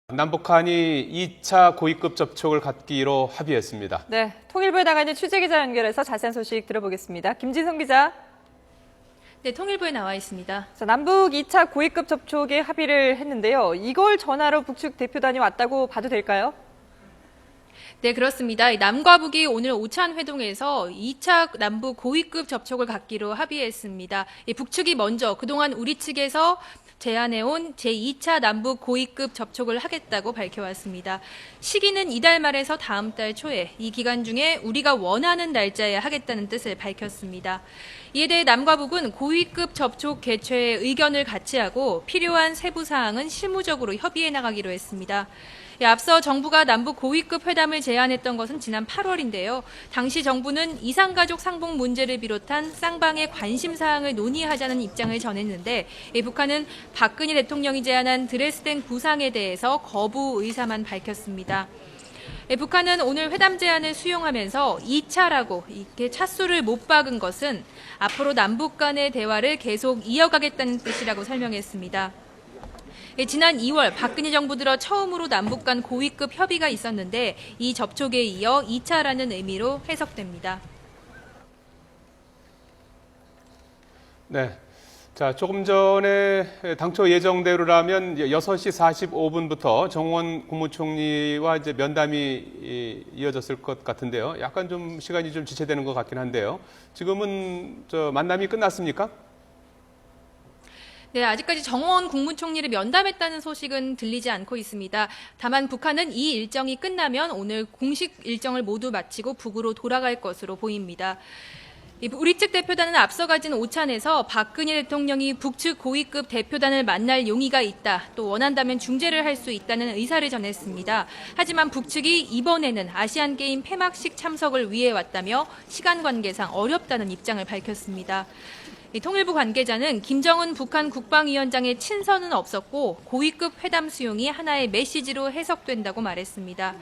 남북한이 2차 고위급 접촉을 갖기로 합의했습니다. 네, 통일부에 나가 있는 취재기자 연결해서 자세한 소식 들어보겠습니다. 김진성 기자. 네, 통일부에 나와 있습니다. 자, 남북 2차 고위급 접촉에 합의를 했는데요. 이걸 전하러 북측 대표단이 왔다고 봐도 될까요? 네, 그렇습니다. 남과 북이 오늘 오찬 회동에서 2차 남북 고위급 접촉을 갖기로 합의했습니다. 북측이 먼저 그동안 우리 측에서 제안해온 제2차 남북 고위급 접촉을 하겠다고 밝혀왔습니다. 시기는 이달 말에서 다음 달 초에 이 기간 중에 우리가 원하는 날짜에 하겠다는 뜻을 밝혔습니다. 이에 대해 남과 북은 고위급 접촉 개최에 의견을 같이 하고 필요한 세부 사항은 실무적으로 협의해 나가기로 했습니다. 앞서 정부가 남북 고위급 회담을 제안했던 것은 지난 8월인데요. 당시 정부는 이산가족 상봉 문제를 비롯한 쌍방의 관심 사항을 논의하자는 입장을 전했는데 북한은 박근혜 대통령이 제안한 드레스덴 구상에 대해서 거부 의사만 밝혔습니다. 북한은 오늘 회담 제안을 수용하면서 2차라고 이렇게 찻수를 못 박은 것은 앞으로 남북 간의 대화를 계속 이어가겠다는 뜻이라고 설명했습니다. 지난 2월 박근혜 정부 들어 처음으로 남북 간 고위급 협의가 있었는데 이 접촉에 이어 2차라는 의미로 해석됩니다. 네. 자, 조금 전에 당초 예정대로라면 6시 45분부터 정원 국무총리와 이제 면담이 이어졌을 것 같은데요. 약간 좀 시간이 좀 지체되는 것 같긴 한데요. 지금은 만남이 끝났습니까? 네, 아직까지 정원 국무총리를 면담했다는 소식은 들리지 않고 있습니다. 다만 북한은 이 일정이 끝나면 오늘 공식 일정을 모두 마치고 북으로 돌아갈 것으로 보입니다. 우리 측 대표단은 앞서 가진 오찬에서 박근혜 대통령이 북측 고위급 대표단을 만날 용의가 있다, 또 원한다면 중재를 할 수 있다는 의사를 전했습니다. 하지만 북측이 이번에는 아시안게임 폐막식 참석을 위해 왔다며 시간 관계상 어렵다는 입장을 밝혔습니다. 통일부 관계자는 김정은 북한 국방위원장의 친선은 없었고 고위급 회담 수용이 하나의 메시지로 해석된다고 말했습니다.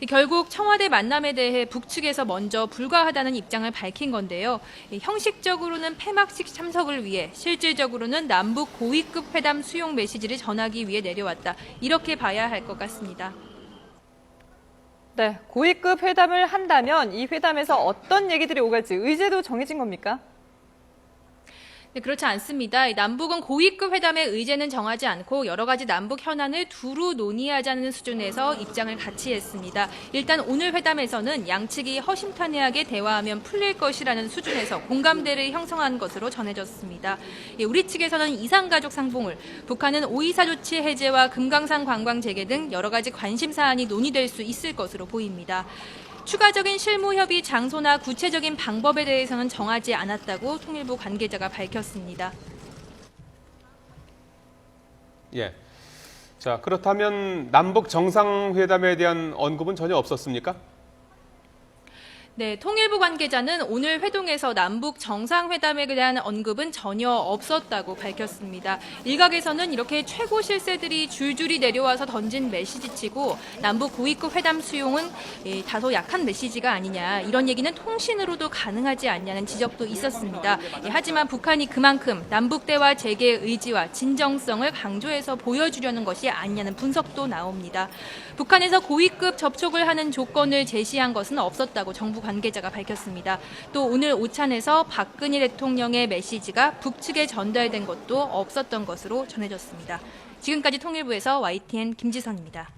결국 청와대 만남에 대해 북측에서 먼저 불가하다는 입장을 밝힌 건데요. 형식적으로는 폐막식 참석을 위해 실질적으로는 남북 고위급 회담 수용 메시지를 전하기 위해 내려왔다. 이렇게 봐야 할 것 같습니다. 네, 고위급 회담을 한다면 이 회담에서 어떤 얘기들이 오갈지 의제도 정해진 겁니까? 네, 그렇지 않습니다. 남북은 고위급 회담의 의제는 정하지 않고 여러 가지 남북 현안을 두루 논의하자는 수준에서 입장을 같이 했습니다. 일단 오늘 회담에서는 양측이 허심탄회하게 대화하면 풀릴 것이라는 수준에서 공감대를 형성한 것으로 전해졌습니다. 우리 측에서는 이산가족 상봉을, 북한은 5.24 조치 해제와 금강산 관광 재개 등 여러 가지 관심 사안이 논의될 수 있을 것으로 보입니다. 추가적인 실무 협의 장소나 구체적인 방법에 대해서는 정하지 않았다고 통일부 관계자가 밝혔습니다. 예. 자, 그렇다면 남북 정상회담에 대한 언급은 전혀 없었습니까? 네, 통일부 관계자는 오늘 회동에서 남북 정상회담에 대한 언급은 전혀 없었다고 밝혔습니다. 일각에서는 이렇게 최고 실세들이 줄줄이 내려와서 던진 메시지치고 남북 고위급 회담 수용은 다소 약한 메시지가 아니냐, 이런 얘기는 통신으로도 가능하지 않냐는 지적도 있었습니다. 하지만 북한이 그만큼 남북 대화 재개 의지와 진정성을 강조해서 보여주려는 것이 아니냐는 분석도 나옵니다. 북한에서 고위급 접촉을 하는 조건을 제시한 것은 없었다고 정부 관계자가 밝혔습니다. 또 오늘 오찬에서 박근혜 대통령의 메시지가 북측에 전달된 것도 없었던 것으로 전해졌습니다. 지금까지 통일부에서 YTN 김지선입니다.